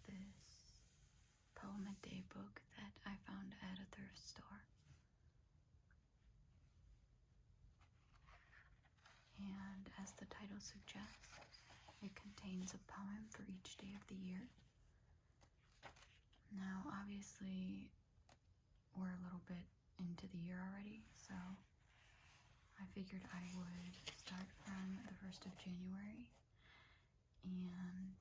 this Poem a Day book that I found at a thrift store. And as the title suggests, it contains a poem for each day of the year. Now, obviously, we're a little bit into the year already, so I figured I would start from the 1st of January and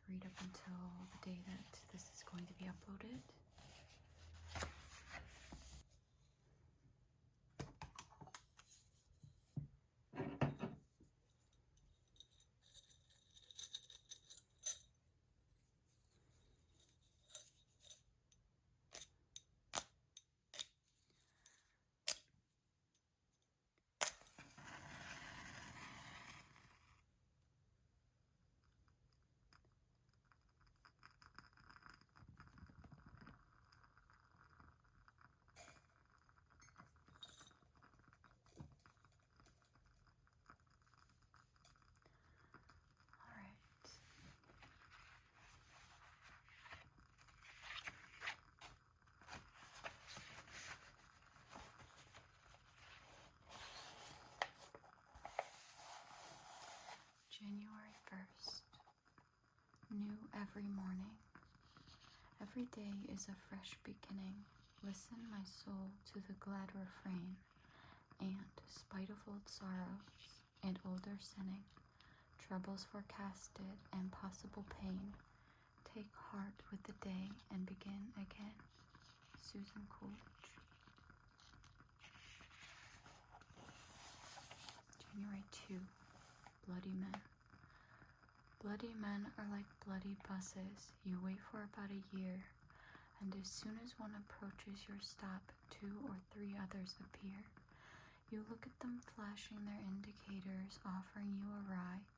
read up until the day that this is going to be uploaded. January 1st. New every morning. Every day is a fresh beginning. Listen, my soul, to the glad refrain, and, spite of old sorrows and older sinning, troubles forecasted and possible pain, take heart with the day and begin again. Susan Coolidge. January 2. Bloody men. Bloody men are like bloody buses. You wait for about a year, and as soon as one approaches your stop, 2 or 3 others appear. You look at them flashing their indicators, offering you a ride.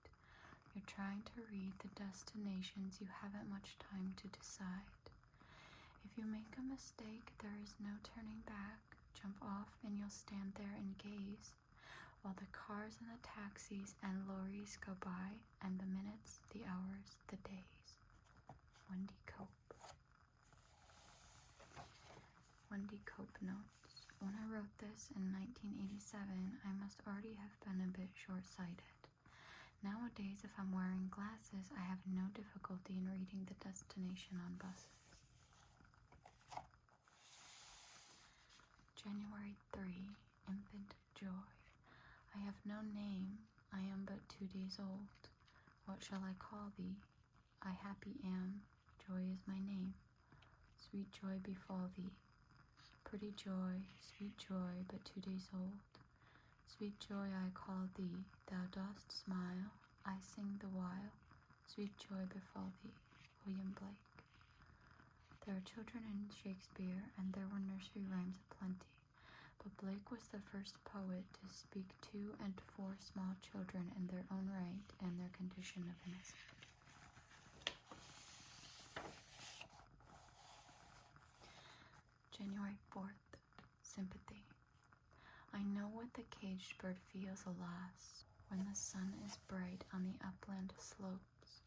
You're trying to read the destinations. You haven't much time to decide. If you make a mistake, there is no turning back. Jump off and you'll stand there and gaze while the cars and the taxis and lorries go by, and the minutes, the hours, the days. Wendy Cope. Wendy Cope notes, when I wrote this in 1987, I must already have been a bit short-sighted. Nowadays, if I'm wearing glasses, I have no difficulty in reading the destination on buses. January 3. Infant joy. I have no name, I am but 2 days old. What shall I call thee? I happy am, joy is my name. Sweet joy befall thee. Pretty joy, sweet joy, but 2 days old. Sweet joy I call thee, thou dost smile, I sing the while. Sweet joy befall thee. William Blake. There are children in Shakespeare, and there were nursery rhymes aplenty. But Blake was the first poet to speak to and for small children in their own right and their condition of innocence. January 4th. Sympathy. I know what the caged bird feels, alas, when the sun is bright on the upland slopes,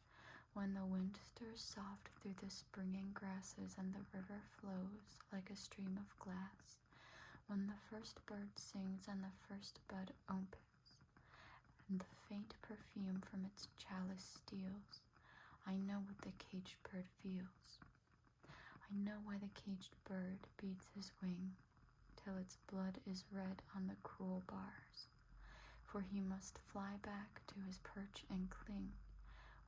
when the wind stirs soft through the springing grasses and the river flows like a stream of glass, when the first bird sings and the first bud opens, and the faint perfume from its chalice steals. I know what the caged bird feels. I know why the caged bird beats his wing till its blood is red on the cruel bars, for he must fly back to his perch and cling,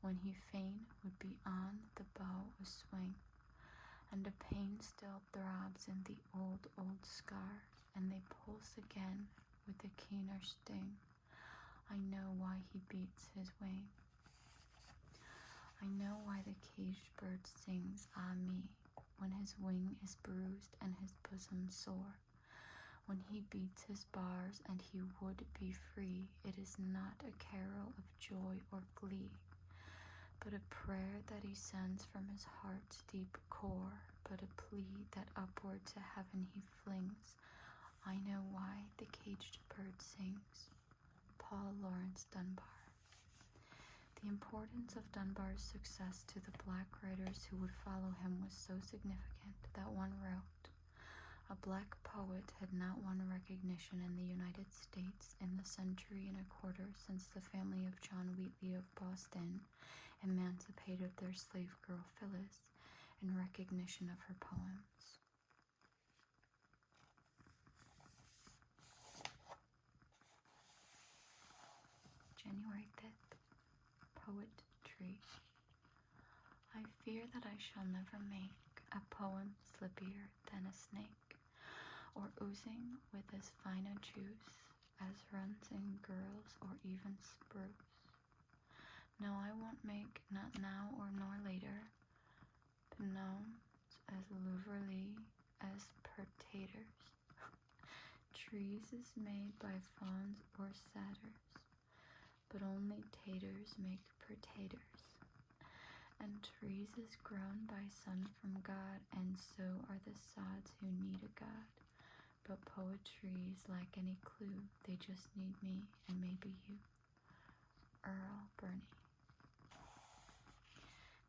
when he fain would be on the bough a swing. And a pain still throbs in the old scars, and they pulse again with a keener sting. I know why he beats his wing. I know why the caged bird sings, ah me, when his wing is bruised and his bosom sore. When he beats his bars and he would be free, it is not a carol of joy or glee, but a prayer that he sends from his heart's deep core, but a plea that upward to heaven he flings. I know why the caged bird sings. Paul Laurence Dunbar. The importance of Dunbar's success to the black writers who would follow him was so significant that one wrote, "A black poet had not won recognition in the United States in the century and a quarter since the family of John Wheatley of Boston emancipated their slave girl Phyllis in recognition of her poems." January 5th. Poetry. I fear that I shall never make a poem slippier than a snake, or oozing with as fine a juice as runs in girls or even spruce. No, I won't make, not now or nor later, gnomes as louverly as pertaters. Trees is made by fawns or satyrs, but only taters make pertaters. And trees is grown by sun from God, and so are the sods who need a God. But poetry is like any clue, they just need me and maybe you. Earl Burney.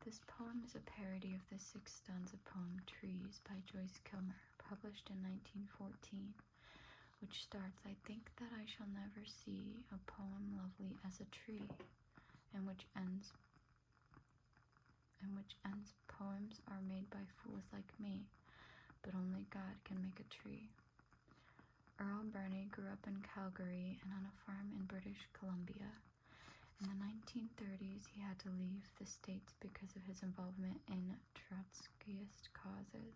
This poem is a parody of the 6 stanza poem Trees by Joyce Kilmer, published in 1914, which starts, "I think that I shall never see a poem lovely as a tree," and which ends, "Poems are made by fools like me, but only God can make a tree." Earl Burney grew up in Calgary and on a farm in British Columbia. In the 1930s, he had to leave the States because of his involvement in Trotskyist causes.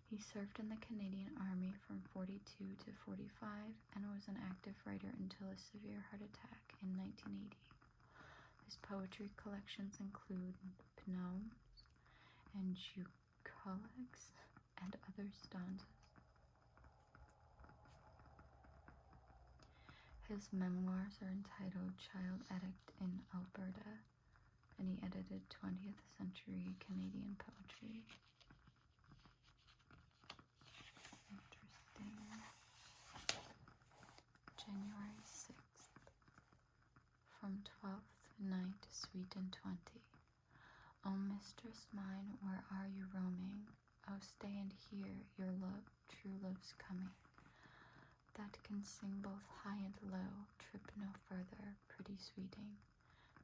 He served in the Canadian Army from 42 to 45 and was an active writer until a severe heart attack in 1980. His poetry collections include Gnomes and Bucolics and other stanzas. His memoirs are entitled Child Addict in Alberta, and he edited 20th century Canadian poetry. Interesting. January 6th. From 12th night, sweet and 20. O mistress mine, where are you roaming? O stay and hear your love, true love's coming. That can sing both high and low, trip no further, pretty sweeting.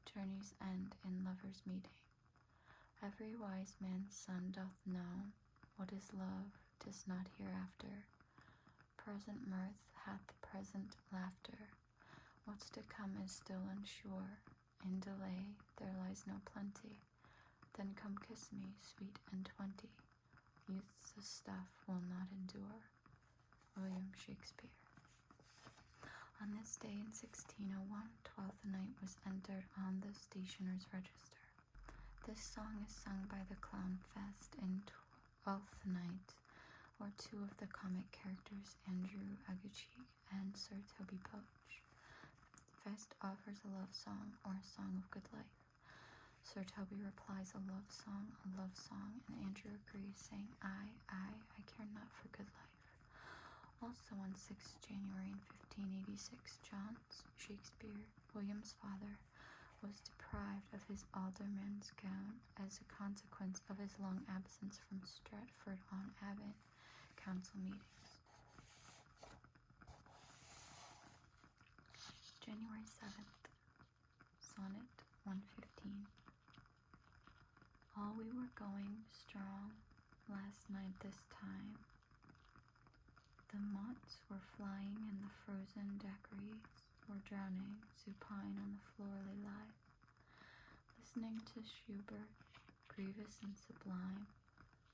Journey's end in lovers' meeting. Every wise man's son doth know what is love, 'tis not hereafter. Present mirth hath present laughter. What's to come is still unsure. In delay there lies no plenty. Then come kiss me, sweet and 20. Youth's a stuff will not endure. William Shakespeare. On this day in 1601, 12th night was entered on the stationer's register. This song is sung by the Clown Fest in 12th night, or 2 of the comic characters Andrew Aguecheek and Sir Toby Poach. Fest offers a love song or a song of good life. Sir Toby replies a love song, and Andrew agrees, saying, I care not for good life. Also on 6th January in 1586, John Shakespeare, William's father, was deprived of his alderman's gown as a consequence of his long absence from Stratford-on-Avon council meetings. January 7th, Sonnet 115. All we were going strong last night this time. The moths were flying and the frozen daiquiris were drowning supine on the floor they lie. Listening to Schubert, grievous and sublime,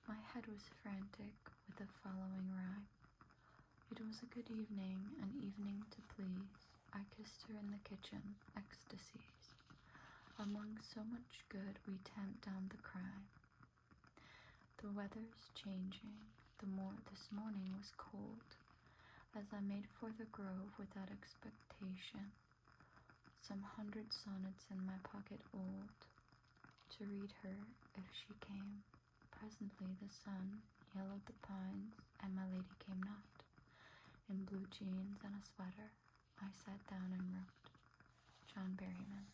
my head was frantic with the following rhyme. It was a good evening, an evening to please. I kissed her in the kitchen, ecstasies. Among so much good we tamp down the crime. The weather's changing. This morning was cold, as I made for the grove without expectation, some 100 sonnets in my pocket old, to read her if she came. Presently the sun yellowed the pines, and my lady came not. In blue jeans and a sweater, I sat down and wrote. John Berryman.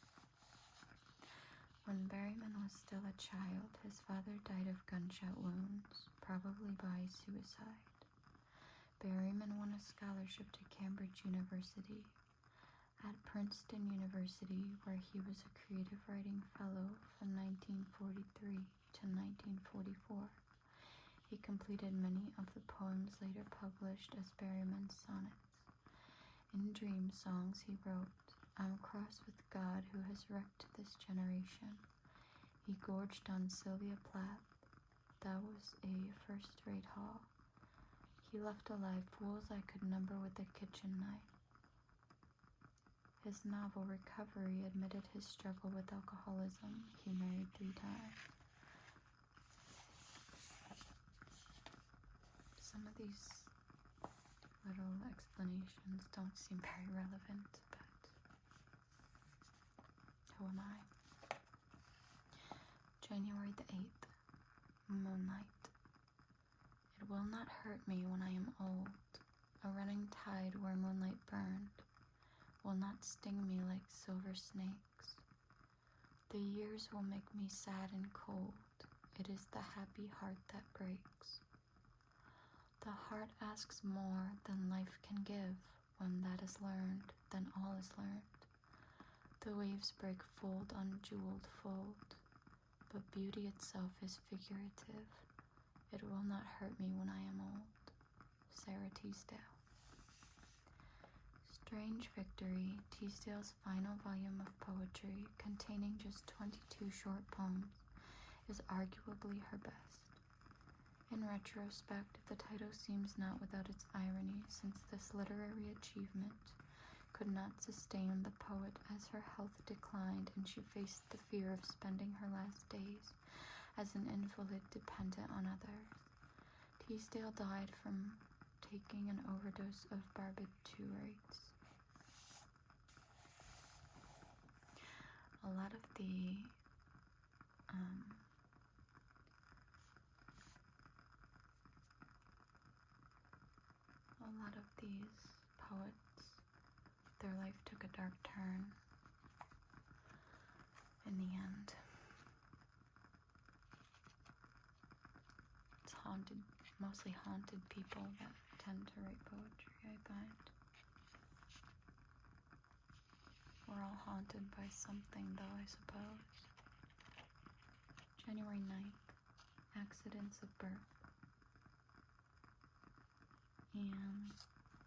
When Berryman was still a child, his father died of gunshot wounds, probably by suicide. Berryman won a scholarship to Cambridge University. At Princeton University, where he was a creative writing fellow from 1943 to 1944, he completed many of the poems later published as Berryman's sonnets. In Dream Songs he wrote, "I'm cross with God who has wrecked this generation. He gorged on Sylvia Plath. That was a first-rate haul. He left alive fools I could number with a kitchen knife." His novel Recovery admitted his struggle with alcoholism. He married 3 times. Some of these little explanations don't seem very relevant, but who am I? January the 8th, Moonlight. It will not hurt me when I am old. A running tide where moonlight burned will not sting me like silver snakes. The years will make me sad and cold. It is the happy heart that breaks. The heart asks more than life can give. When that is learned, then all is learned. The waves break fold on jeweled fold, but beauty itself is figurative. It will not hurt me when I am old. Sarah Teasdale. Strange Victory, Teasdale's final volume of poetry, containing just 22 short poems, is arguably her best. In retrospect, the title seems not without its irony, since this literary achievement could not sustain the poet as her health declined and she faced the fear of spending her last days as an invalid dependent on others. Teasdale died from taking an overdose of barbiturates. A lot of these poets, their life took a dark turn in the end. It's mostly haunted people that tend to write poetry, I find. We're all haunted by something, though, I suppose. January 9th, Accidents of Birth. And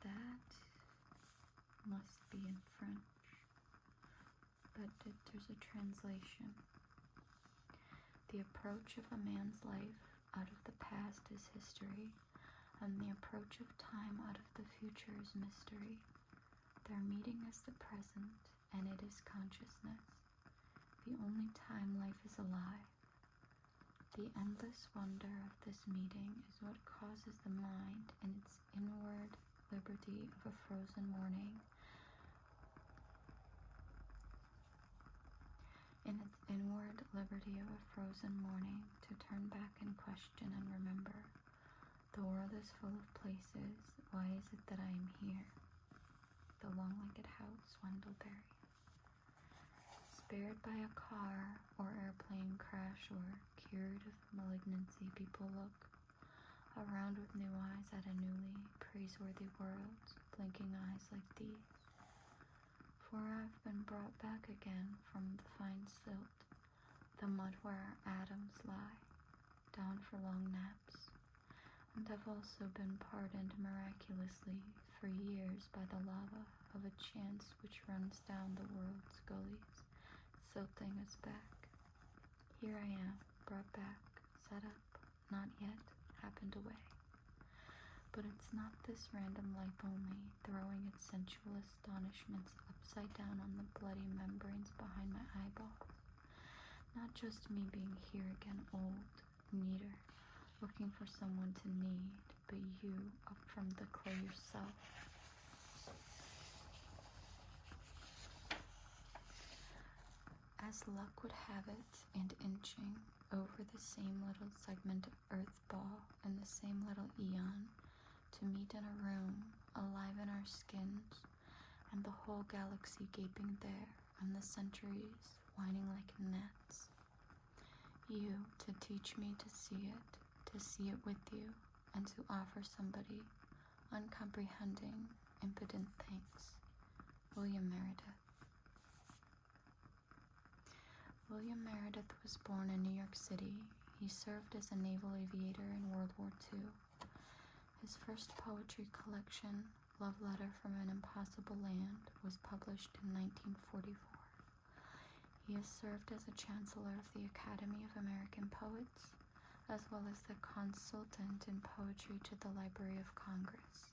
that must be in French, but there's a translation. The approach of a man's life out of the past is history, and the approach of time out of the future is mystery. Their meeting is the present, and it is consciousness. The only time life is alive. The endless wonder of this meeting is what causes the mind in its inward liberty of a frozen morning, to turn back and question and remember. The world is full of places. Why is it that I am here? The Long-Legged House, Wendleberry. Spared by a car or airplane crash or cured of malignancy, people look around with new eyes at a newly praiseworthy world, blinking eyes like these. For I've been brought back again from the fine silt, the mud where our atoms lie, down for long naps, and have also been pardoned miraculously for years by the lava of a chance which runs down the world's gullies, silting us back. Here I am, brought back, set up, not yet, happened away. But it's not this random life only, throwing its sensual astonishments upside down on the bloody membranes behind my eyeballs. Not just me being here again, old, neater, looking for someone to need, but you up from the clay yourself. As luck would have it, and inching over the same little segment of earth ball in the same little eon, to meet in a room, alive in our skins, and the whole galaxy gaping there, and the centuries whining like gnats. You to teach me to see it with you, and to offer somebody uncomprehending, impotent thanks. William Meredith. William Meredith was born in New York City. He served as a naval aviator in World War II. His first poetry collection, Love Letter from an Impossible Land, was published in 1944. He has served as a chancellor of the Academy of American Poets, as well as the consultant in poetry to the Library of Congress.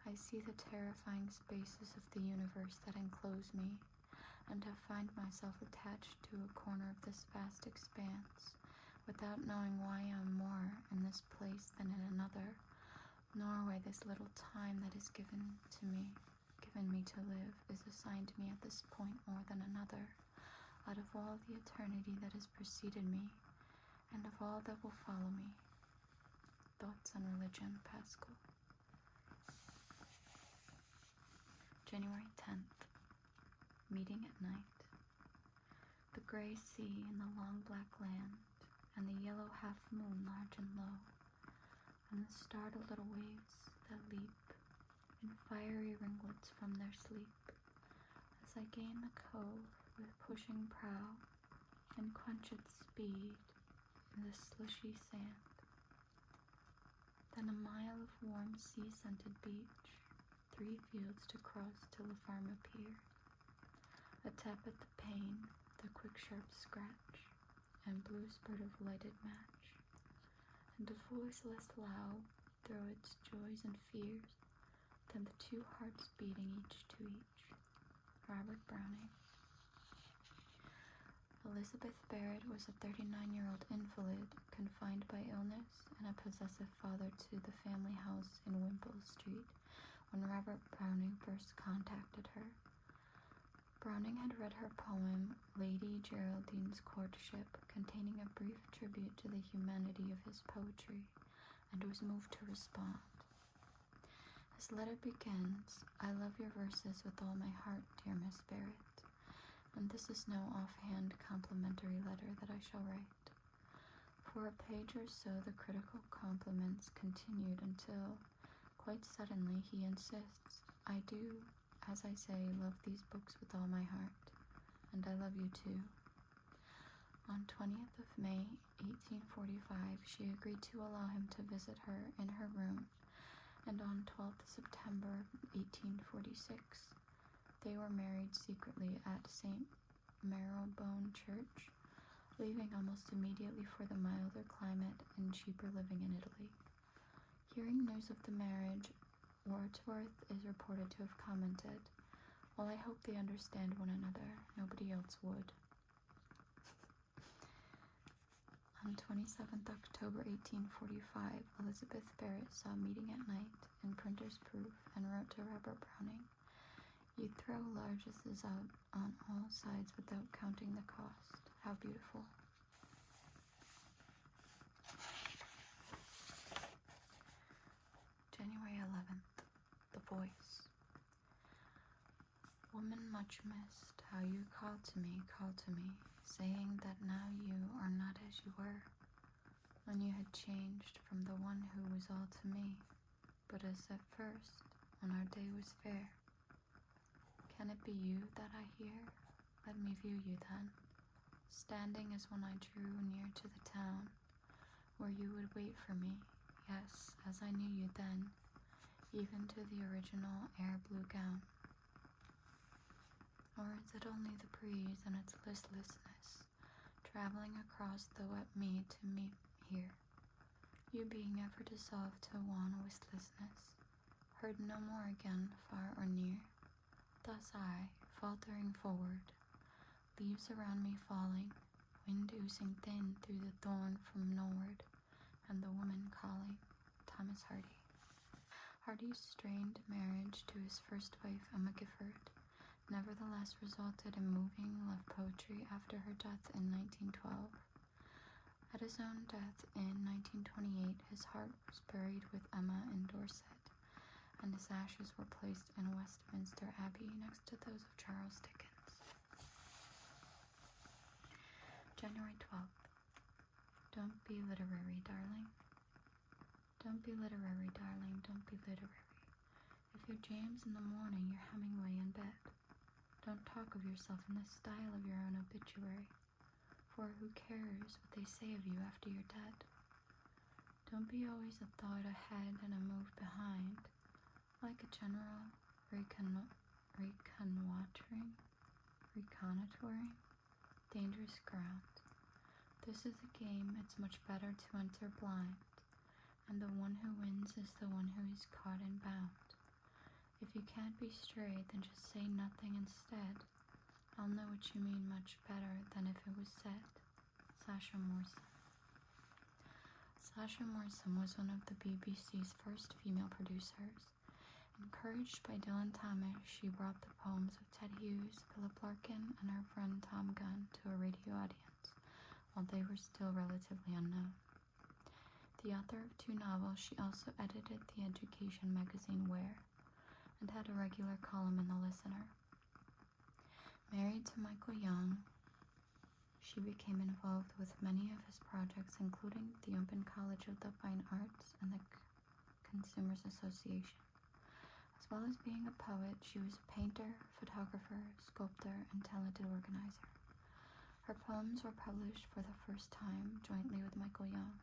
I see the terrifying spaces of the universe that enclose me, and I find myself attached to a corner of this vast expanse, without knowing why I am more in this place than in another, nor why this little time that is given me to live, is assigned to me at this point more than another, out of all the eternity that has preceded me, and of all that will follow me. Thoughts on Religion, Pascal. January 10th. Meeting at night. The gray sea and the long black land, and the yellow half-moon large and low, and the startled little waves that leap in fiery ringlets from their sleep, as I gain the cove with pushing prow, and quench its speed in the slushy sand. Then a mile of warm sea-scented beach, 3 fields to cross till the farm appear. A tap at the pane, the quick sharp scratch, and blue spurt of lighted match, and a voice less loud through its joys and fears than the 2 hearts beating each to each. Robert Browning. Elizabeth Barrett was a 39-year-old invalid, confined by illness, and a possessive father to the family house in Wimpole Street when Robert Browning first contacted her. Browning had read her poem, Lady Geraldine's Courtship, containing a brief tribute to the humanity of his poetry, and was moved to respond. His letter begins, I love your verses with all my heart, dear Miss Barrett, and this is no offhand complimentary letter that I shall write. For a page or so the critical compliments continued until, quite suddenly, he insists, I do, as I say, love these books with all my heart, and I love you too. On 20th of May, 1845, she agreed to allow him to visit her in her room, and on 12th September, 1846, they were married secretly at St. Marylebone Church, leaving almost immediately for the milder climate and cheaper living in Italy. Hearing news of the marriage, Wordsworth is reported to have commented, "Well, I hope they understand one another. Nobody else would." On 27th October 1845, Elizabeth Barrett saw Meeting at Night in printer's proof and wrote to Robert Browning, "You throw largesses out on all sides without counting the cost. How beautiful." January 11th. The Voice. Woman much missed, how you call to me, saying that now you are not as you were, when you had changed from the one who was all to me, but as at first, when our day was fair. Can it be you that I hear? Let me view you then, standing as when I drew near to the town, where you would wait for me, yes, as I knew you then, even to the original air-blue gown. Or is it only the breeze and its listlessness, traveling across the wet mead to meet here, you being ever dissolved to wan listlessness, heard no more again, far or near? Thus I, faltering forward, leaves around me falling, wind oozing thin through the thorn from norward, and the woman calling. Thomas Hardy. Hardy's strained marriage to his first wife, Emma Gifford, nevertheless resulted in moving love poetry after her death in 1912. At his own death in 1928, his heart was buried with Emma in Dorset, and his ashes were placed in Westminster Abbey next to those of Charles Dickens. January 12th. Don't be literary, darling. Don't be literary, darling, don't be literary. If you're James in the morning, you're Hemingway in bed. Don't talk of yourself in the style of your own obituary, for who cares what they say of you after you're dead? Don't be always a thought ahead and a move behind, like a general reconnoitering dangerous ground. This is a game it's much better to enter blind, and the one who wins is the one who is caught and bound. If you can't be straight, then just say nothing instead. I'll know what you mean much better than if it was said. Sasha Morrison. Sasha Morrison was one of the BBC's first female producers. Encouraged by Dylan Thomas, she brought the poems of Ted Hughes, Philip Larkin, and her friend Tom Gunn to a radio audience, while they were still relatively unknown. The author of 2 novels, she also edited the education magazine Where, and had a regular column in The Listener. Married to Michael Young, she became involved with many of his projects, including the Open College of the Fine Arts and the Consumers Association. As well as being a poet, she was a painter, photographer, sculptor, and talented organizer. Her poems were published for the first time jointly with Michael Young's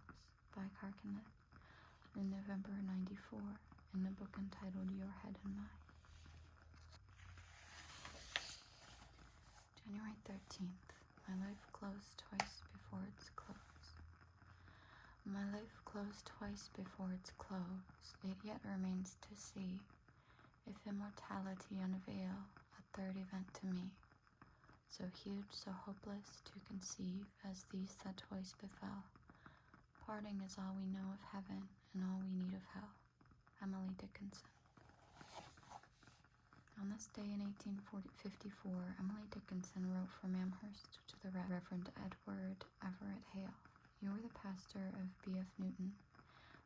by Carcanet in November '94 in a book entitled Your Head and Mine. January 13th. My life closed twice before its close. My life closed twice before its close. It yet remains to see if immortality unveil a third event to me, so huge, so hopeless to conceive as these that twice befell. Parting is all we know of heaven and all we need of hell. Emily Dickinson. On this day in 1854, Emily Dickinson wrote from Amherst to the Reverend Edward Everett Hale. You were the pastor of B.F. Newton,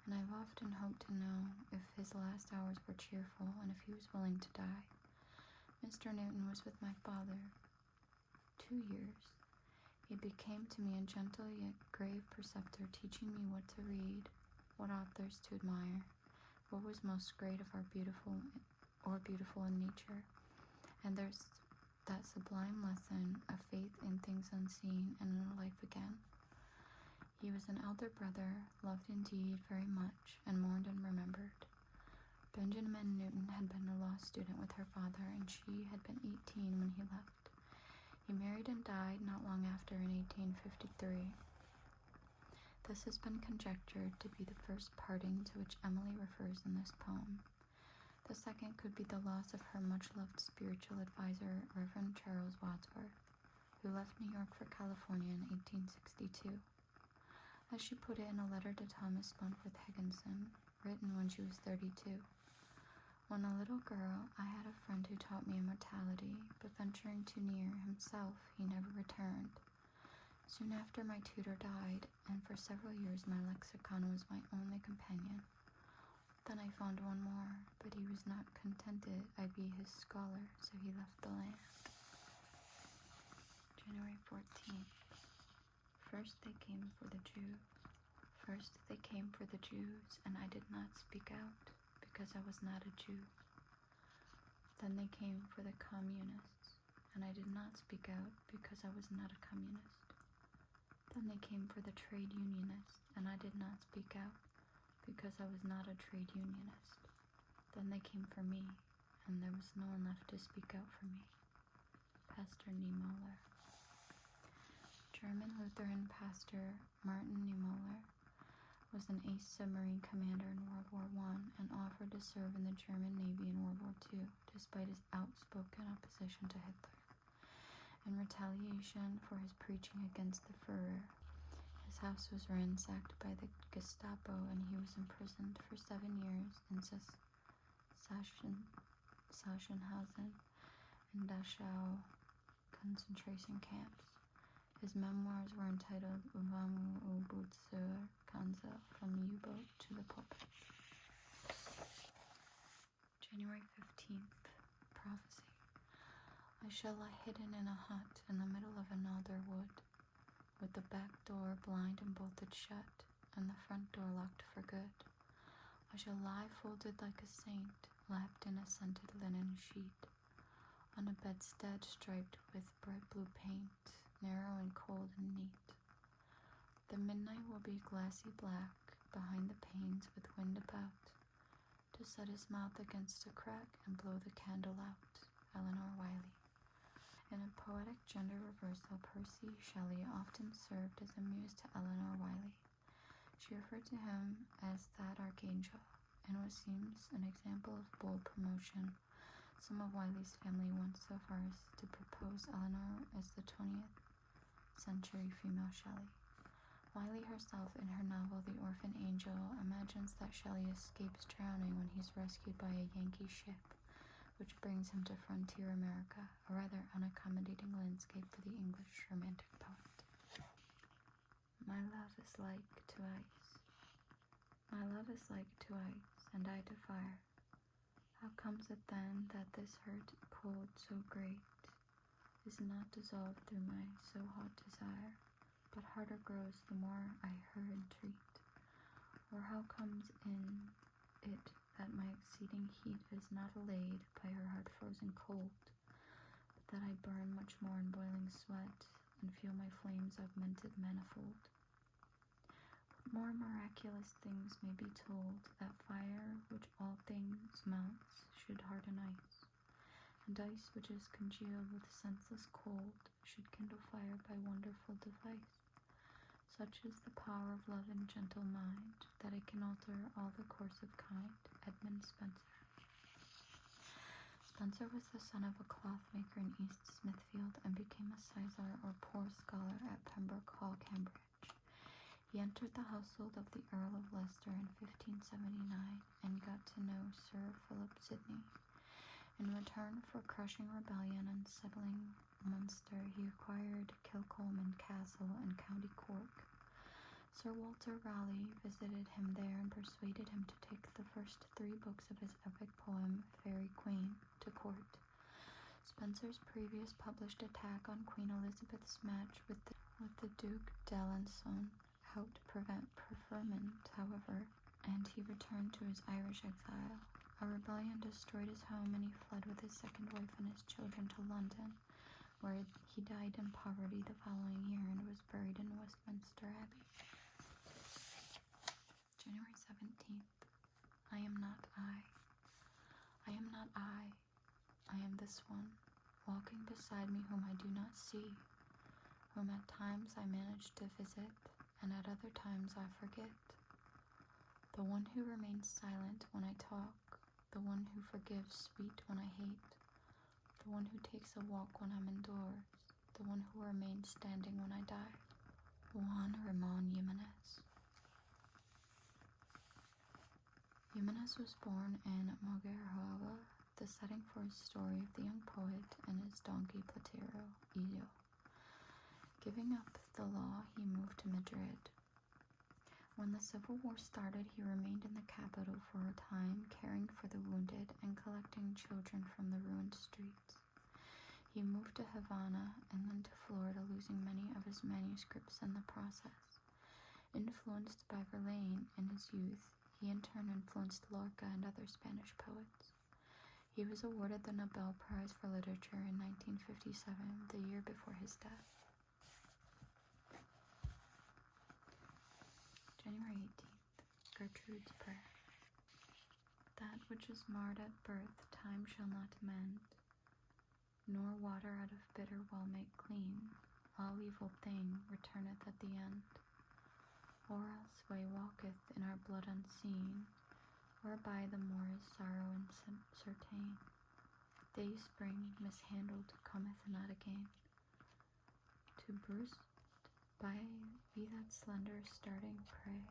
and I've often hoped to know if his last hours were cheerful and if he was willing to die. Mr. Newton was with my father 2 years. He became to me a gentle yet grave preceptor, teaching me what to read, what authors to admire, what was most great of our beautiful in nature, and there's that sublime lesson of faith in things unseen and in a life again. He was an elder brother, loved indeed very much, and mourned and remembered. Benjamin Newton had been a law student with her father, and she had been 18 when he left. He married and died not long after in 1853. This has been conjectured to be the first parting to which Emily refers in this poem. The second could be the loss of her much-loved spiritual advisor, Reverend Charles Wadsworth, who left New York for California in 1862. As she put it in a letter to Thomas Buntworth Higginson, written when she was 32. When a little girl, I had a friend who taught me immortality, but venturing too near himself, he never returned. Soon after, my tutor died, and for several years my lexicon was my only companion. Then I found one more, but he was not contented I be his scholar, so he left the land. January 14th. First they came for the Jews. First they came for the Jews, and I did not speak out, because I was not a Jew. Then they came for the communists, and I did not speak out, because I was not a communist. Then they came for the trade unionists, and I did not speak out, because I was not a trade unionist. Then they came for me, and there was no one left to speak out for me. Pastor Niemöller. German Lutheran pastor Martin Niemöller was an ace submarine commander in World War I and offered to serve in the German Navy in World War II, despite his outspoken opposition to Hitler. In retaliation for his preaching against the Führer, his house was ransacked by the Gestapo, and he was imprisoned for 7 years in Sachsenhausen and Dachau concentration camps. His memoirs were entitled Vom U-Boot zur Kanzel, From the U-Boat to the Pulpit. January 15th. Prophecy. I shall lie hidden in a hut in the middle of an alder wood, with blind and bolted shut, and the front door locked for good. I shall lie folded like a saint, lapped in a scented linen sheet, on a bedstead striped with bright blue paint, narrow and cold and neat. The midnight will be glassy black, behind the panes with wind about, to set his mouth against a crack and blow the candle out. Eleanor Wiley. In a poetic gender reversal, Percy Shelley often served as a muse to Eleanor Wiley. She referred to him as that archangel, and what seems an example of bold promotion. Some of Wiley's family went so far as to propose Eleanor as the 20th century female Shelley. Wiley herself, in her novel The Orphan Angel, imagines that Shelley escapes drowning when he's rescued by a Yankee ship, which brings him to frontier America, a rather unaccommodating landscape for the English romantic poet. My love is like to ice. My love is like to ice, and I to fire. How comes it then that this hurt, cold so great, is not dissolved through my so hot desire, but harder grows the more I her entreat? Or how comes in it that my exceeding heat is not allayed by her heart frozen cold, but that I burn much more in boiling sweat, and feel my flames augmented manifold? What more miraculous things may be told, that fire which all things melts should harden ice, and ice which is congealed with senseless cold should kindle fire by wonderful device. Such is the power of love and gentle mind, that it can alter all the course of kind. Edmund Spenser. Spenser was the son of a clothmaker in East Smithfield, and became a sizar or poor scholar at Pembroke Hall, Cambridge. He entered the household of the Earl of Leicester in 1579, and got to know Sir Philip Sidney. In return for crushing rebellion and settling Munster, he acquired Kilcolman Castle in County Cork. Sir Walter Raleigh visited him there and persuaded him to take the first 3 books of his epic poem, Faerie Queene, to court. Spenser's previous published attack on Queen Elizabeth's match with the Duke d'Alençon helped prevent preferment, however, and he returned to his Irish exile. A rebellion destroyed his home, and he fled with his second wife and his children to London, where he died in poverty the following year and was buried in Westminster Abbey. January 17th. I am not I. I am not I. I am this one, walking beside me whom I do not see, whom at times I manage to visit, and at other times I forget. The one who remains silent when I talk, the one who forgives sweet when I hate, the one who takes a walk when I'm indoors, the one who remains standing when I die. Juan Ramon Jimenez. Jimenez was born in Moguerhuela, the setting for his story of the young poet and his donkey Platero, Illo. Giving up the law, he moved to Madrid. When the Civil War started, he remained in the capital for a time, caring for the wounded and collecting children from the ruined streets. He moved to Havana and then to Florida, losing many of his manuscripts in the process. Influenced by Verlaine in his youth, he in turn influenced Lorca and other Spanish poets. He was awarded the Nobel Prize for Literature in 1957, the year before his death. January 18th. Gertrude's Prayer. That which is marred at birth, time shall not mend, nor water out of bitter well make clean. All evil thing returneth at the end. Or else way walketh in our blood unseen, whereby the more is sorrow uncertain. Day spring mishandled cometh not again. To burst by be that slender starting prey.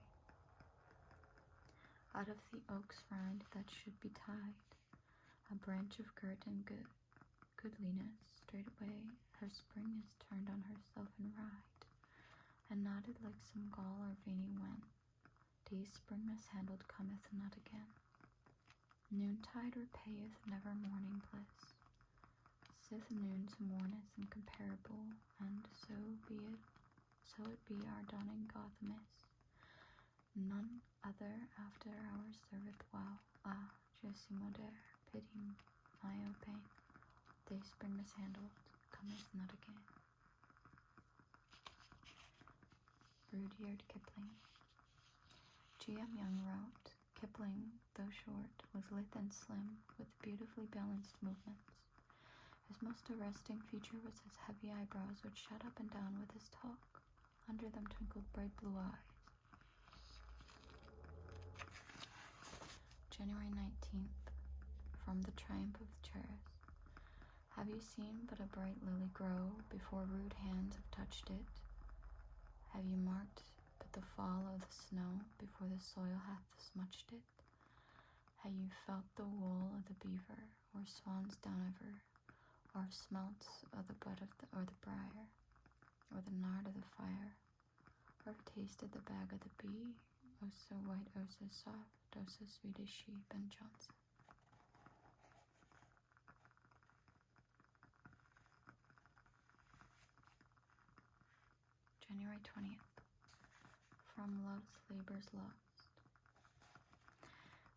Out of the oak's rind that should be tied, a branch of girt and goodliness, straightway her spring is turned on herself and ride, and nodded like some gall or veiny wen. Day's spring mishandled cometh not again. Noontide repayeth never morning bliss. Sith noon to morn is incomparable, and so be it so it be our dawning Gotham is. None other after hours serveth well. Ah, je suis modere, pity my own pain. Day spring mishandled, cometh not again. Rudyard Kipling. G.M. Young wrote, Kipling, though short, was lithe and slim, with beautifully balanced movements. His most arresting feature was his heavy eyebrows, which shot up and down with his talk. Under them twinkled bright blue eyes. January 19th. From the Triumph of Cherus. Have you seen but a bright lily grow before rude hands have touched it? Have you marked but the fall of the snow before the soil hath smutched it? Have you felt the wool of the beaver, or swan's down ever, or smelt of the bud of or the briar, or the nard of the fire, or tasted the bag of the bee, oh so white, oh so soft, oh so sweet is she, Ben Jonson. January 20th. From Love's Labours Lost.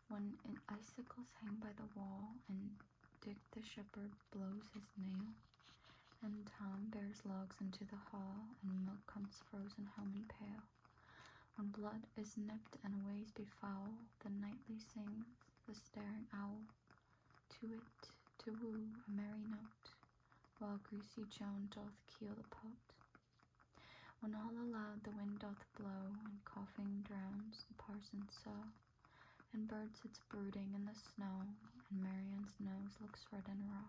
When icicles hang by the wall, and Dick the shepherd blows his nail, and Tom bears logs into the hall, and milk comes frozen home and pale, when blood is nipped and ways be foul, the nightly sings the staring owl, to it to woo a merry note, while greasy Joan doth keel the pot. When all aloud the wind doth blow, and coughing drowns the parson's saw, and bird sits brooding in the snow, and Marian's nose looks red and raw.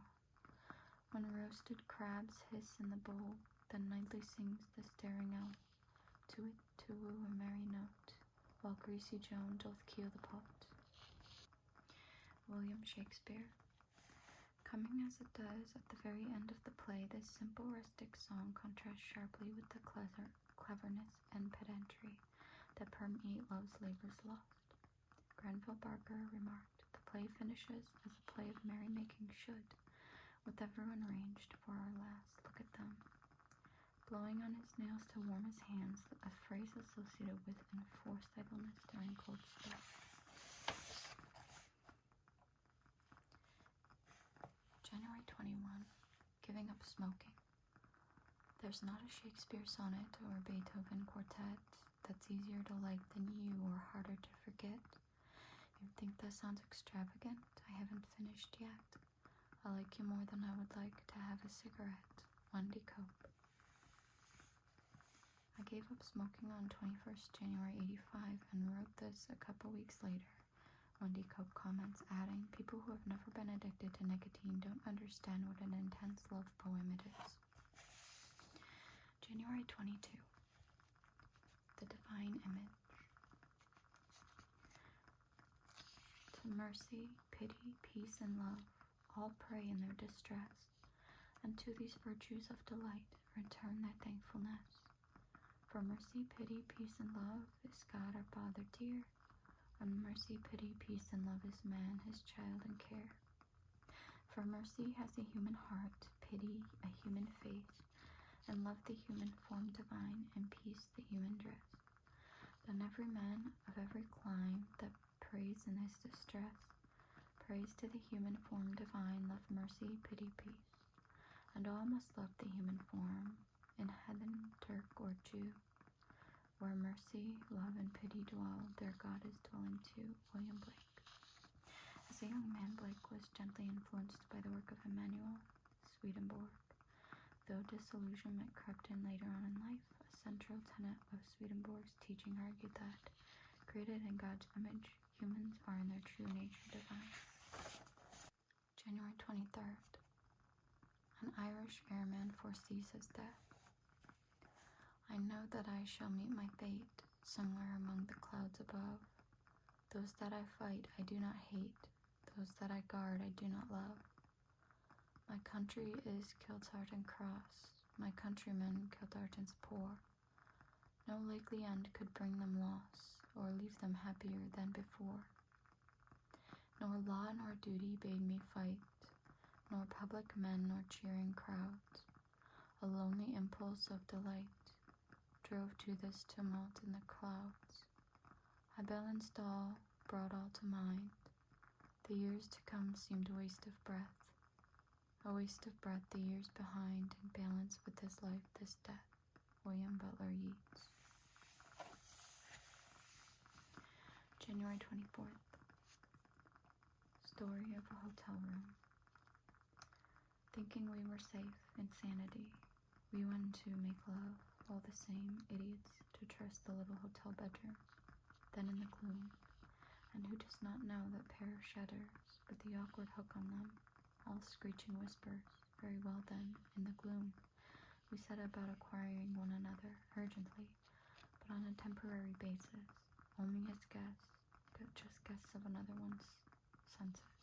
When roasted crabs hiss in the bowl, then nightly sings the staring owl, to it to woo a merry note, while greasy Joan doth keel the pot. William Shakespeare. Coming as it does at the very end of the play, this simple rustic song contrasts sharply with the cleverness and pedantry that permeate Love's Labours Lost. Granville Barker remarked, the play finishes as a play of merrymaking should, with everyone ranged for our last look at them. Blowing on his nails to warm his hands, a phrase associated with enforced idleness during cold spells. January 21. Giving up smoking. There's not a Shakespeare sonnet or Beethoven quartet that's easier to like than you or harder to forget. You think that sounds extravagant? I haven't finished yet. I like you more than I would like to have a cigarette. Wendy Cope. I gave up smoking on 21st January 85 and wrote this a couple weeks later. Wendy Cope comments, adding, people who have never been addicted to nicotine don't understand what an intense love poem it is. January 22. The Divine Image. To mercy, pity, peace, and love, all pray in their distress, and to these virtues of delight return their thankfulness. For mercy, pity, peace, and love is God our Father dear, and mercy, pity, peace, and love is man, his child and care. For mercy has a human heart, pity a human face, and love the human form divine, and peace the human dress. Then every man of every clime that prays in his distress, praise to the human form divine, love, mercy, pity, peace. And all must love the human form, in heathen, Turk, or Jew. Where mercy, love, and pity dwell, there God is dwelling too. William Blake. As a young man, Blake was gently influenced by the work of Emanuel Swedenborg. Though disillusionment crept in later on in life, a central tenet of Swedenborg's teaching argued that, created in God's image, humans are in their true nature divine. January 23rd. An Irish airman foresees his death. I know that I shall meet my fate somewhere among the clouds above. Those that I fight I do not hate, those that I guard I do not love. My country is Kiltartan Cross, my countrymen Kiltartan's poor. No likely end could bring them loss, or leave them happier than before. Nor law nor duty bade me fight, nor public men nor cheering crowds, a lonely impulse of delight drove to this tumult in the clouds. I balanced all, brought all to mind. The years to come seemed a waste of breath. A waste of breath the years behind, in balance with this life, this death. William Butler Yeats. January 24th. Story of a hotel room. Thinking we were safe in sanity, we went to make love, all the same idiots, to trust the little hotel bedrooms. Then in the gloom, and who does not know that pair of shutters, but the awkward hook on them, all screeching whispers. Very well then, in the gloom, we set about acquiring one another urgently, but on a temporary basis, only as guests, but just guests of another one's senses.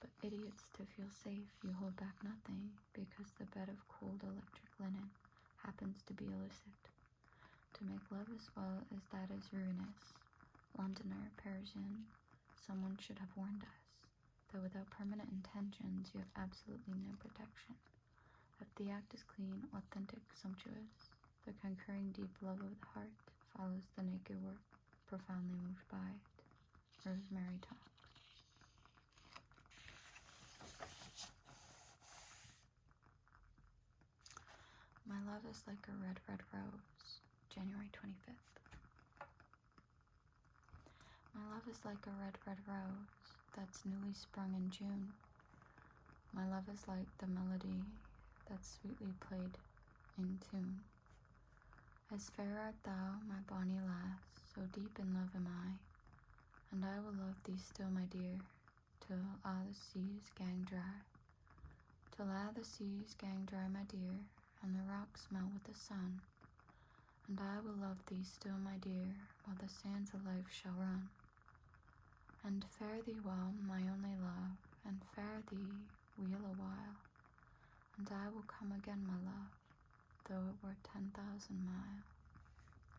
But idiots, to feel safe, you hold back nothing, because the bed of cold electric linen happens to be illicit. To make love as well as that is ruinous. Londoner, Parisian, someone should have warned us, that without permanent intentions you have absolutely no protection. If the act is clean, authentic, sumptuous, the concurring deep love of the heart follows the naked work, profoundly moved by it. Rosemary Talks. My love is like a red, red rose. January 25th. My love is like a red, red rose that's newly sprung in June. My love is like the melody that's sweetly played in tune. As fair art thou, my bonny lass, so deep in love am I, and I will love thee still, my dear, till a' the seas gang dry. Till a' the seas gang dry, my dear, and the rocks melt with the sun, and I will love thee still, my dear, while the sands of life shall run. And fare thee well, my only love, and fare thee weel a while, and I will come again, my love, though it were 10,000 miles.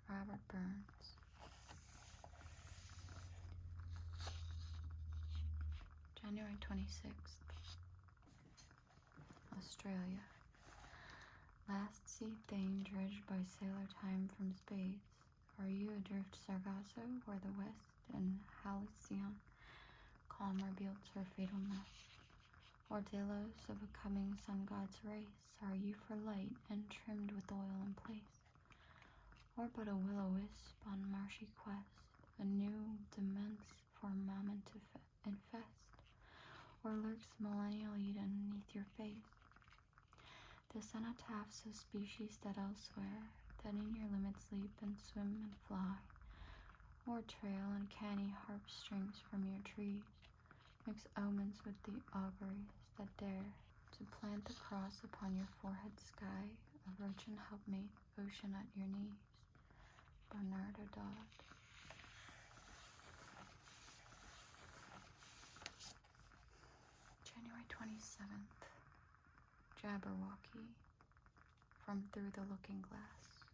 Robert Burns. January 26th. Australia. Last sea thing dredged by sailor time from space, are you adrift Sargasso, where the west in Halcyon calm reveals her fatalness? Or Delos of a coming sun god's race, are you for light and trimmed with oil in place? Or but a will-o-wisp on marshy quest, a new demesne for mammon to infest? Or lurks millennial Eden neath your face? The cenotaphs of species that elsewhere, that in your limits leap and swim and fly, or trail uncanny harp strings from your trees, mix omens with the auguries that dare to plant the cross upon your forehead sky, a virgin helpmate, ocean at your knees. Bernard Dodd. January 27th. Jabberwocky, from Through the Looking Glass.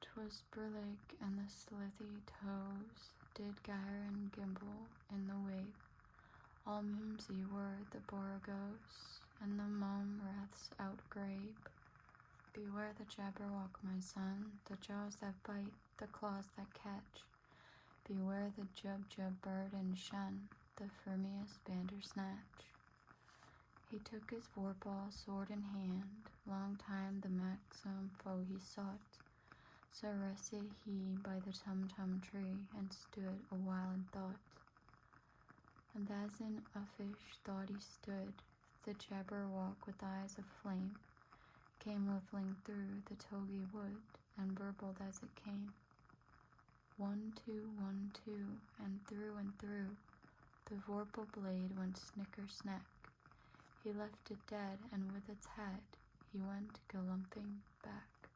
'Twas brillig, and the slithy toves did gyre and gimble in the wave. All mimsy were the boragos, and the mome wreaths outgrabe. Beware the jabberwock, my son, the jaws that bite, the claws that catch. Beware the jub-jub bird, and shun the frumious bandersnatch. He took his vorpal sword in hand, long time the manxome foe he sought. So rested he by the tum-tum tree, and stood a while in thought. And as in uffish thought he stood, the jabberwock with eyes of flame came whiffling through the togy wood, and burbled as it came. 1, 2, 1, 2, and through, the vorpal blade went snicker-snack. He left it dead, and with its head he went galumphing back.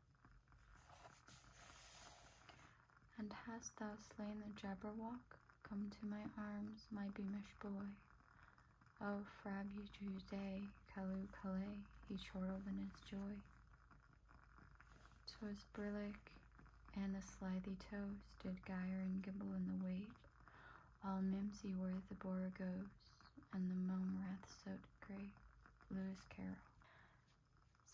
And hast thou slain the jabberwock? Come to my arms, my beamish boy. O frab you Tuesday, Callooh Calais, he chortled in his joy. 'Twas brillig, and the slithy toves did gyre and gimble in the wave. All mimsy were the boragos, and the mome wreaths so grave. Lewis Carroll.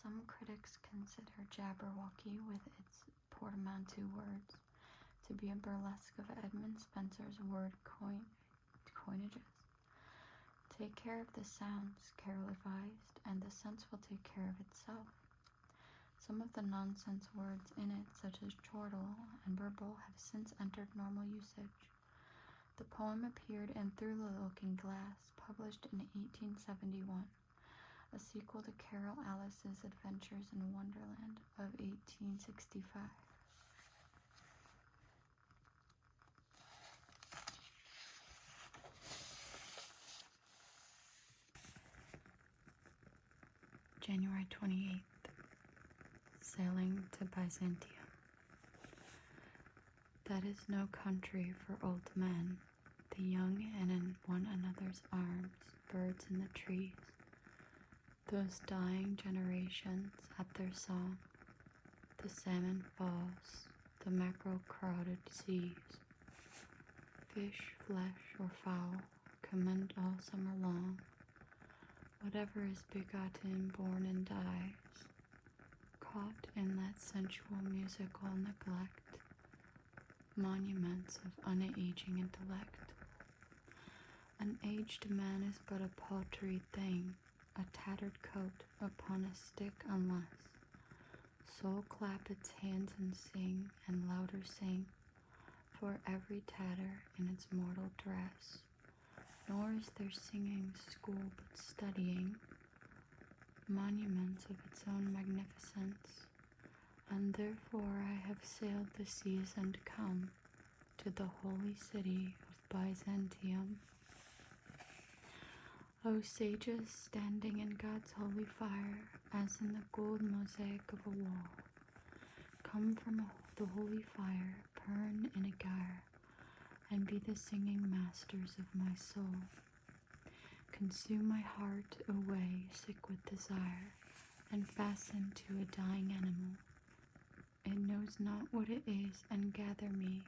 Some critics consider Jabberwocky, with its portmanteau words, to be a burlesque of Edmund Spenser's word coinages. Take care of the sounds, Carroll advised, and the sense will take care of itself. Some of the nonsense words in it, such as chortle and burble, have since entered normal usage. The poem appeared in Through the Looking Glass, published in 1871, a sequel to Carol Alice's Adventures in Wonderland of 1865. January 28th. Sailing to Byzantium. That is no country for old men, the young and in one another's arms, birds in the trees, those dying generations at their song, the salmon falls, the mackerel crowded seas, fish, flesh, or fowl, commend all summer long, whatever is begotten, born, and dies, caught in that sensual musical neglect, monuments of unaging intellect. An aged man is but a paltry thing, a tattered coat upon a stick, unless soul clap its hands and sing, and louder sing, for every tatter in its mortal dress. Nor is there singing school but studying, monuments of its own magnificence, and therefore I have sailed the seas and come to the holy city of Byzantium. O sages standing in God's holy fire, as in the gold mosaic of a wall, come from the holy fire, burn in a gyre, and be the singing masters of my soul. Consume my heart away, sick with desire, and fasten to a dying animal. It knows not what it is, and gather me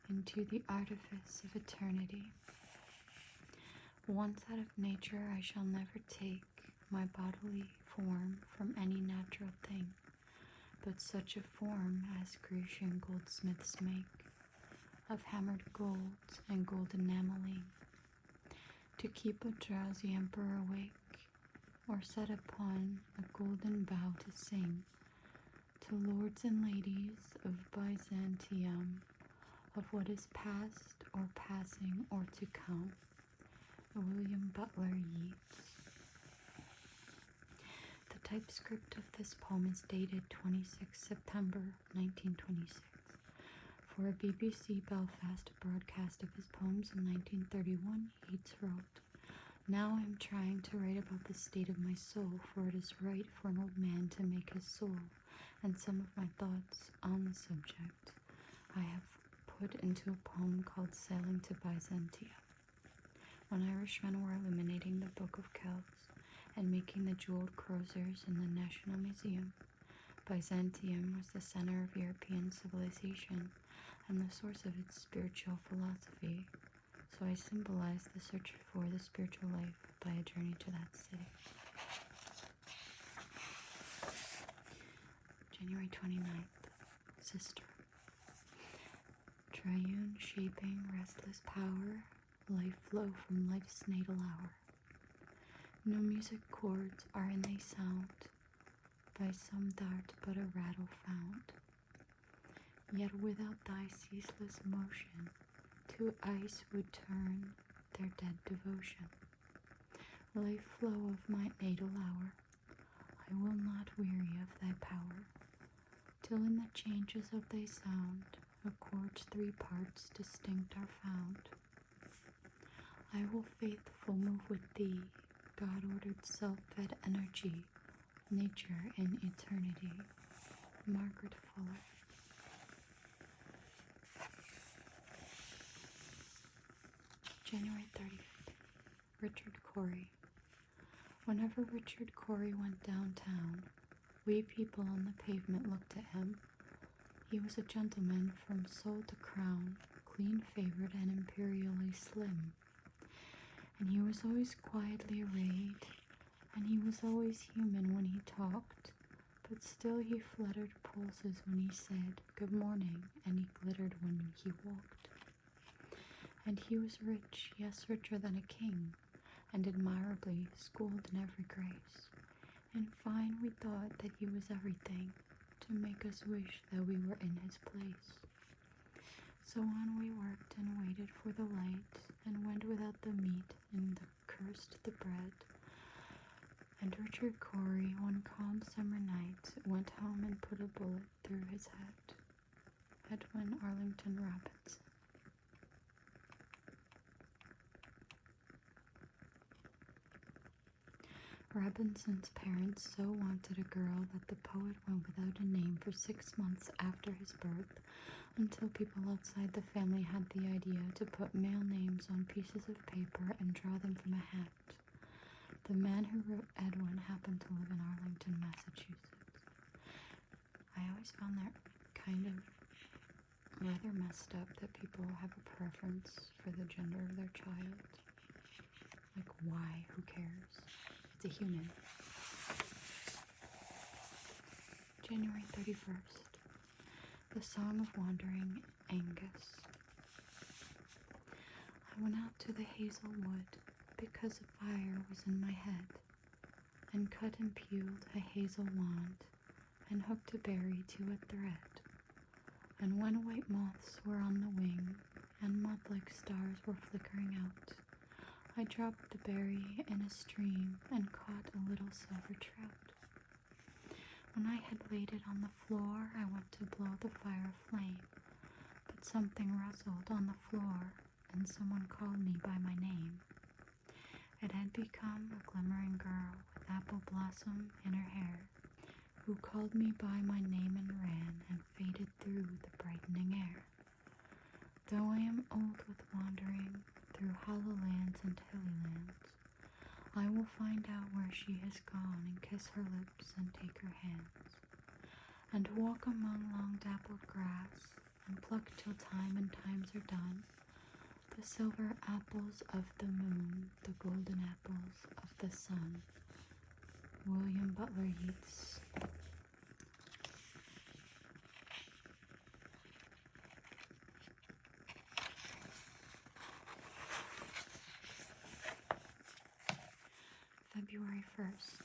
into the artifice of eternity. Once out of nature I shall never take my bodily form from any natural thing, but such a form as Grecian goldsmiths make, of hammered gold and gold enameling, to keep a drowsy emperor awake, or set upon a golden bough to sing to lords and ladies of Byzantium of what is past or passing or to come. William Butler Yeats. The typescript of this poem is dated 26 September 1926 for a BBC Belfast broadcast of his poems in 1931. Yeats wrote, "Now I am trying to write about the state of my soul, for it is right for an old man to make his soul, and some of my thoughts on the subject I have put into a poem called Sailing to Byzantium." When Irishmen were illuminating the Book of Kells and making the jeweled croziers in the National Museum, Byzantium was the center of European civilization and the source of its spiritual philosophy, so I symbolized the search for the spiritual life by a journey to that city. January 29th, Sister. Triune shaping restless power, life flow from life's natal hour. No music chords are in thy sound, by some thou'rt but a rattle found. Yet without thy ceaseless motion, to ice would turn their dead devotion. Life flow of my natal hour, I will not weary of thy power, till in the changes of thy sound, a chord's three parts distinct are found. I will faithful move with thee, God-ordered self-fed energy, nature in eternity. Margaret Fuller. January 30th. Richard Cory. Whenever Richard Cory went downtown, we people on the pavement looked at him. He was a gentleman from sole to crown, clean-favored and imperially slim. And he was always quietly arrayed, and he was always human when he talked, But still he fluttered pulses when he said good morning, and he glittered when he walked. And he was rich, yes, richer than a king, and admirably schooled in every grace. In fine, we thought that he was everything, to make us wish that we were in his place. So on we worked and waited for the light, and went without the meat, and cursed the bread. And Richard Cory, one calm summer night, went home and put a bullet through his head. Edwin Arlington Robinson. Robinson's parents so wanted a girl that the poet went without a name for 6 months after his birth, until people outside the family had the idea to put male names on pieces of paper and draw them from a hat. The man who wrote Edwin happened to live in Arlington, Massachusetts. I always found that kind of rather messed up that people have a preference for the gender of their child. Like, why? Who cares? It's a human. January 31st. The Song of Wandering Angus. I went out to the hazel wood because a fire was in my head, and cut and peeled a hazel wand, and hooked a berry to a thread. And when white moths were on the wing, and moth-like stars were flickering out, I dropped the berry in a stream and caught a little silver trout. When I had laid it on the floor, I went to blow the fire flame, but something rustled on the floor, and someone called me by my name. It had become a glimmering girl with apple blossom in her hair, who called me by my name and ran and faded through the brightening air. Though I am old with wandering through hollow lands and hilly lands, I will find out where she has gone and kiss her lips and take her hands, and walk among long dappled grass, and pluck till time and times are done, the silver apples of the moon, the golden apples of the sun. William Butler Yeats. February 1st.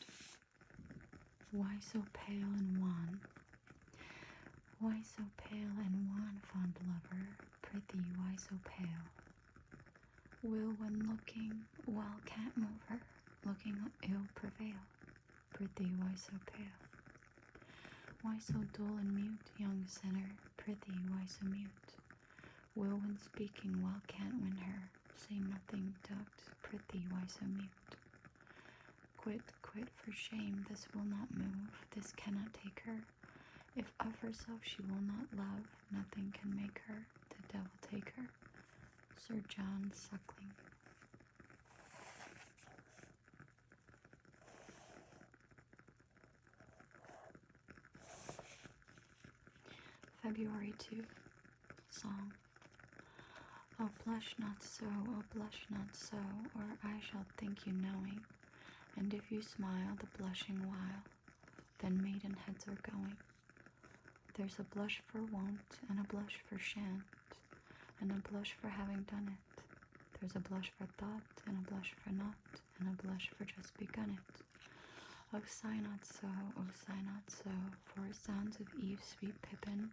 Why so pale and wan? Why so pale and wan, fond lover? Prithee, why so pale? Will, when looking well, can't move her, looking ill prevail. Prithee, why so pale? Why so dull and mute, young sinner? Prithee, why so mute? Will, when speaking well, can't win her, say nothing ducked. Prithee, why so mute? Quit, quit, for shame, this will not move, this cannot take her. If of herself she will not love, nothing can make her, the devil take her. Sir John Suckling. February 2. Song. Oh, blush not so, oh, blush not so, or I shall think you knowing. And if you smile the blushing while, then maidenheads are going. There's a blush for wont, and a blush for shan't, and a blush for having done it. There's a blush for thought, and a blush for not, and a blush for just begun it. Oh, sigh not so, oh, sigh not so, for it sounds of Eve's sweet pippin.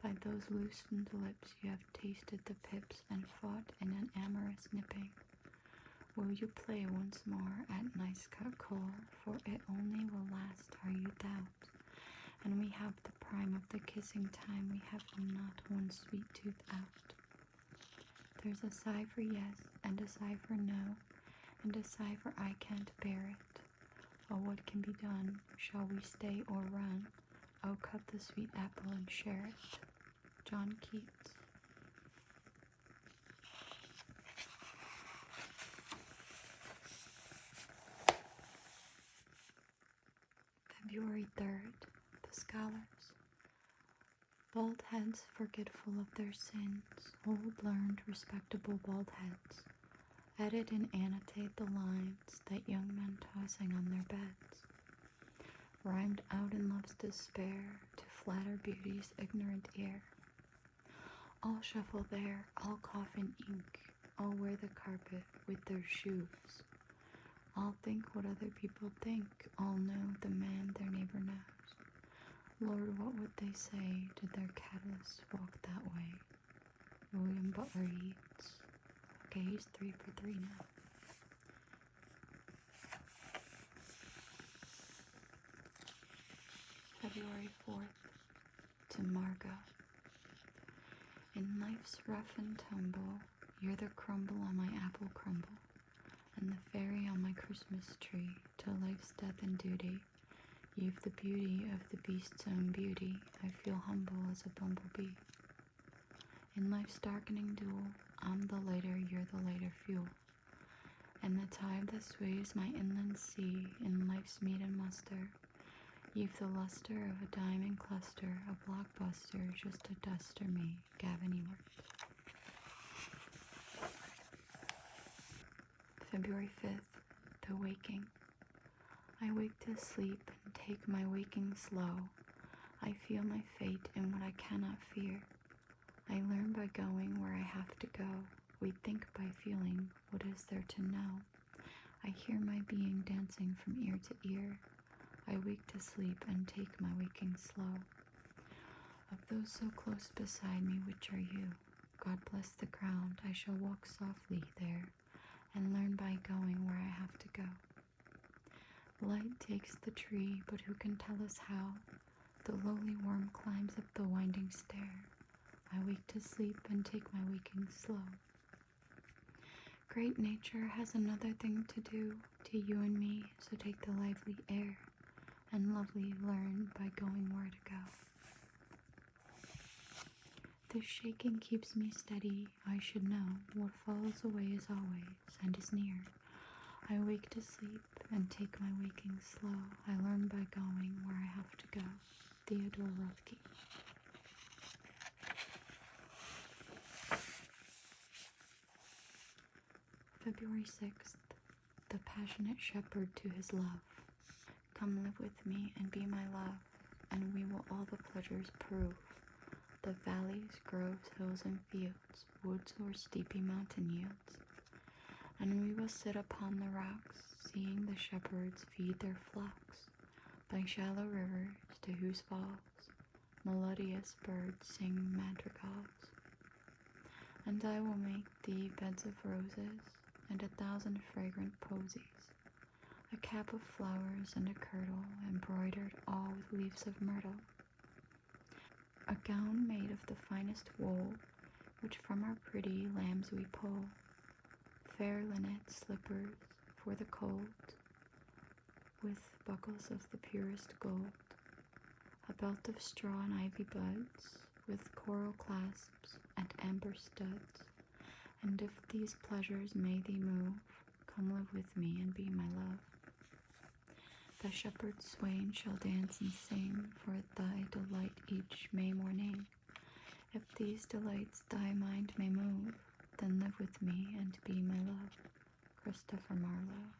By those loosened lips you have tasted the pips, and fought in an amorous nipping. Will you play once more at nice cut coal, for it only will last our youth out, and we have the prime of the kissing time, we have not one sweet tooth out. There's a sigh for yes, and a sigh for no, and a sigh for I can't bear it. Oh, what can be done? Shall we stay or run? Oh, cut the sweet apple and share it. John Keats. February 3rd. The Scholars. Bald heads forgetful of their sins, old learned respectable bald heads, edit and annotate the lines that young men tossing on their beds. rhymed out in love's despair to flatter beauty's ignorant ear. All shuffle there, all cough in ink, all wear the carpet with their shoes. All think what other people think, all know the man their neighbor knows. Lord, what would they say did their catalyst walk that way? William Butler Yeats. Okay, he's 3 for 3 now. February 4th, to Margot. In life's rough and tumble, you're the crumble on my apple crumble, and the fairy on my Christmas tree, till life's death and duty. You've the beauty of the beast's own beauty, I feel humble as a bumblebee. In life's darkening duel, I'm the lighter, you're the lighter fuel. And the tide that sways my inland sea, in life's meat and muster, you've the luster of a diamond cluster, a blockbuster, just a duster me, Gavin Ewart. February 5th, the waking. I wake to sleep and take my waking slow. I feel my fate in what I cannot fear. I learn by going where I have to go. We think by feeling, what is there to know? I hear my being dancing from ear to ear. I wake to sleep and take my waking slow. Of those so close beside me, which are you? God bless the ground, I shall walk softly there, and learn by going where I have to go. Light takes the tree, but who can tell us how? The lowly worm climbs up the winding stair. I wake to sleep and take my waking slow. Great nature has another thing to do to you and me, so take the lively air, and lovely learn by going where to go. This shaking keeps me steady, I should know, what falls away is always, and is near. I wake to sleep and take my waking slow, I learn by going where I have to go. Theodore Rothke. February 6th, the passionate shepherd to his love. Come live with me and be my love, and we will all the pleasures prove. The valleys, groves, hills, and fields, woods or steepy mountain yields. And we will sit upon the rocks, seeing the shepherds feed their flocks, by shallow rivers to whose falls melodious birds sing madrigals. And I will make thee beds of roses, and 1,000 fragrant posies, a cap of flowers and a kirtle, embroidered all with leaves of myrtle, a gown made of the finest wool, which from our pretty lambs we pull, fair linnet slippers for the cold, with buckles of the purest gold, a belt of straw and ivy buds, with coral clasps and amber studs. And if these pleasures may thee move, come live with me and be my love. The shepherd swain shall dance and sing, for thy delight each May morning. If these delights thy mind may move, then live with me and be my love. Christopher Marlowe.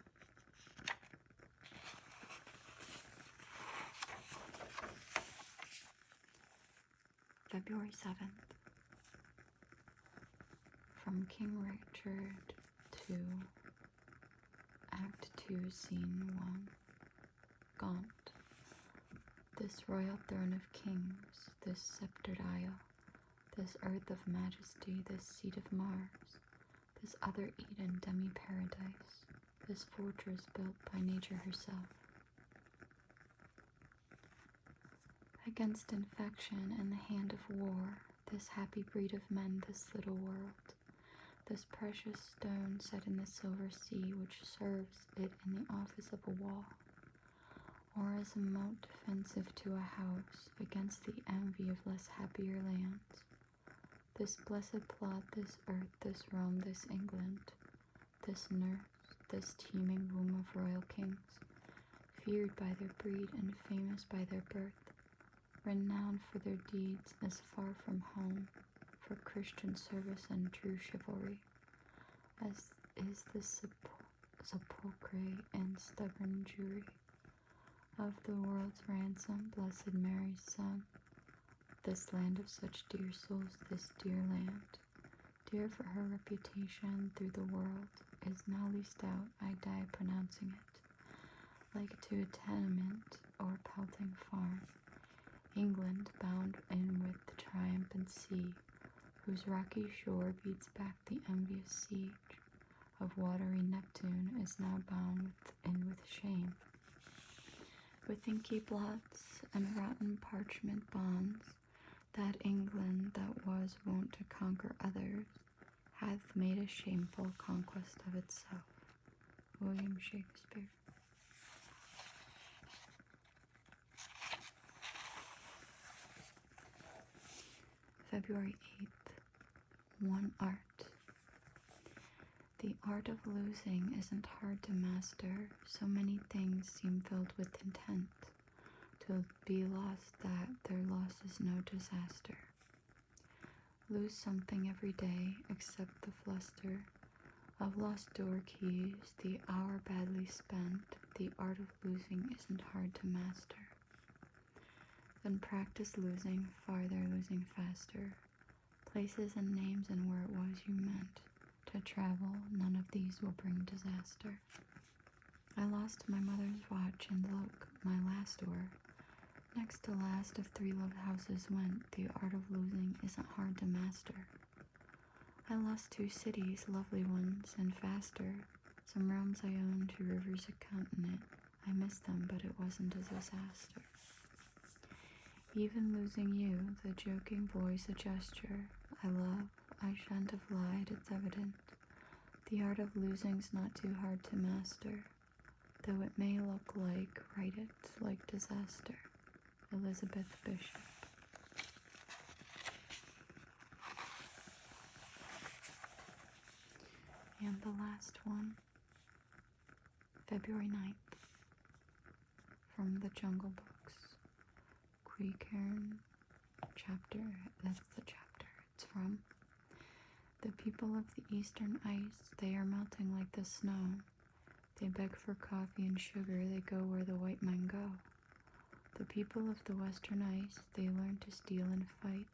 February 7th. From King Richard to Act 2, Scene 1. Gaunt. This royal throne of kings, this sceptred isle, this earth of majesty, this seat of Mars, this other Eden demi-paradise, this fortress built by nature herself. Against infection and the hand of war, this happy breed of men, this little world, this precious stone set in the silver sea which serves it in the office of a wall, or as a moat defensive to a house against the envy of less happier lands. This blessed plot, this earth, this Rome, this England, this nurse, this teeming womb of royal kings, feared by their breed and famous by their birth, renowned for their deeds as far from home, for Christian service and true chivalry, as is the sepulchre and stubborn Jewry, of the world's ransom, Blessed Mary's Son. This land of such dear souls, this dear land, dear for her reputation through the world, is now leased out, I die pronouncing it, like to a tenement or pelting farm. England bound in with the triumphant sea, whose rocky shore beats back the envious siege of watery Neptune, is now bound within with shame. With inky blots and rotten parchment bonds, that England that was wont to conquer others hath made a shameful conquest of itself. William Shakespeare. February 8th. One art. The art of losing isn't hard to master. So many things seem filled with intent to be lost that their loss is no disaster. Lose something every day except the fluster of lost door keys, the hour badly spent. The art of losing isn't hard to master. Then practice losing farther, losing faster. Places and names and where it was you meant to travel, none of these will bring disaster. I lost my mother's watch, and look, my last door. Next to last of 3 loved houses went. The art of losing isn't hard to master. I lost 2 cities, lovely ones, and faster. Some realms I owned, 2 rivers a continent. I missed them, but it wasn't a disaster. Even losing you, the joking voice, a gesture, I love, I shan't have lied, it's evident. The art of losing's not too hard to master, though it may look like, write it, like disaster. Elizabeth Bishop. And the last one, February 9th, from the Jungle Books. Cuicairn chapter, that's the chapter it's from. The people of the eastern ice, they are melting like the snow. They beg for coffee and sugar, they go where the white men go. The people of the western ice, they learn to steal and fight.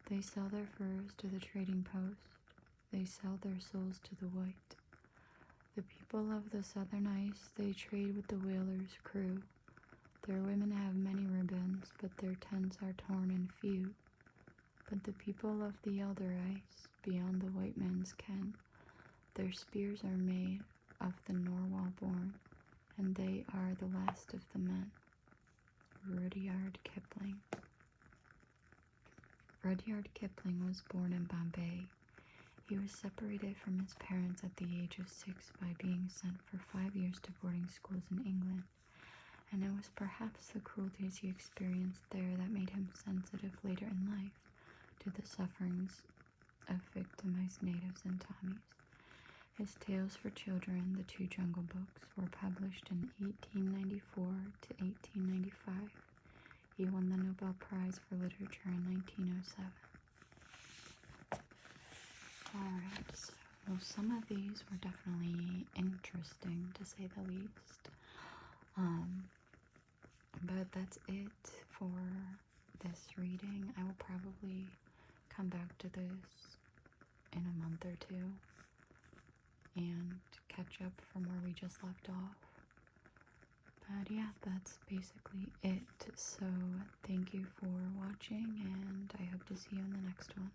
They sell their furs to the trading post. They sell their souls to the white. The people of the southern ice, they trade with the whaler's crew. Their women have many ribbons, but their tents are torn and few. But the people of the elder ice, beyond the white man's ken, their spears are made of the narwhal born, and they are the last of the men. Rudyard Kipling. Rudyard Kipling was born in Bombay. He was separated from his parents at the age of 6 by being sent for 5 years to boarding schools in England, and it was perhaps the cruelties he experienced there that made him sensitive later in life to the sufferings of victimized natives and Tommies. His Tales for Children, the 2 Jungle Books, were published in 1894 to 1895. He won the Nobel Prize for Literature in 1907. Alright, so some of these were definitely interesting, to say the least. But that's it for this reading. I will probably come back to this in a month or 2 and catch up from where we just left off. But yeah, that's basically it. So thank you for watching, and I hope to see you in the next one.